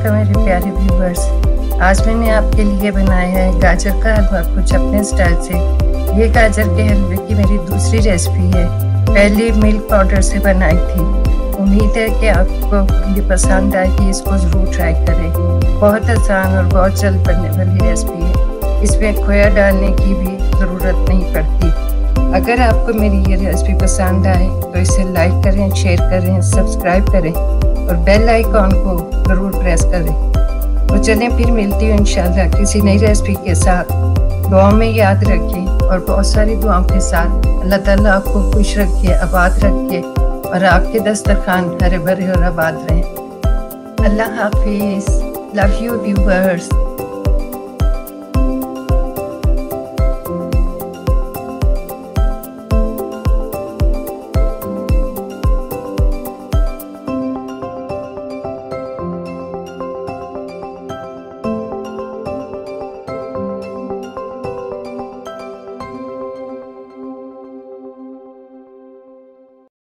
नमस्कार मेरे प्यारे व्यूवर्स। आज मैंने आपके लिए बनाया है गाजर का हलवा कुछ अपने स्टाइल से। ये गाजर के हलवे की मेरी दूसरी रेसिपी है। पहले मिल्क पाउडर से बनाई थी। उम्मीद है कि आपको ये पसंद आएगी, इसको ज़रूर ट्राई करें। बहुत आसान और बहुत जल्द बनने वाली रेसिपी है। इसमें खोया डालने की भी ज़रूरत नहीं पड़ती। अगर आपको मेरी ये रेसिपी पसंद आए तो इसे लाइक करें, शेयर करें, सब्सक्राइब करें और बेल आइकॉन को ज़रूर प्रेस करें। तो चलें फिर मिलती हूँ इंशाल्लाह किसी नई रेसिपी के साथ। दुआओं में याद रखें और बहुत सारी दुआओं के साथ अल्लाह ताला आपको खुश रखे, आबाद रखे और आपके दस्तरखान हरे भरे और आबाद रहें। अल्लाह हाफिज़। Love you viewers.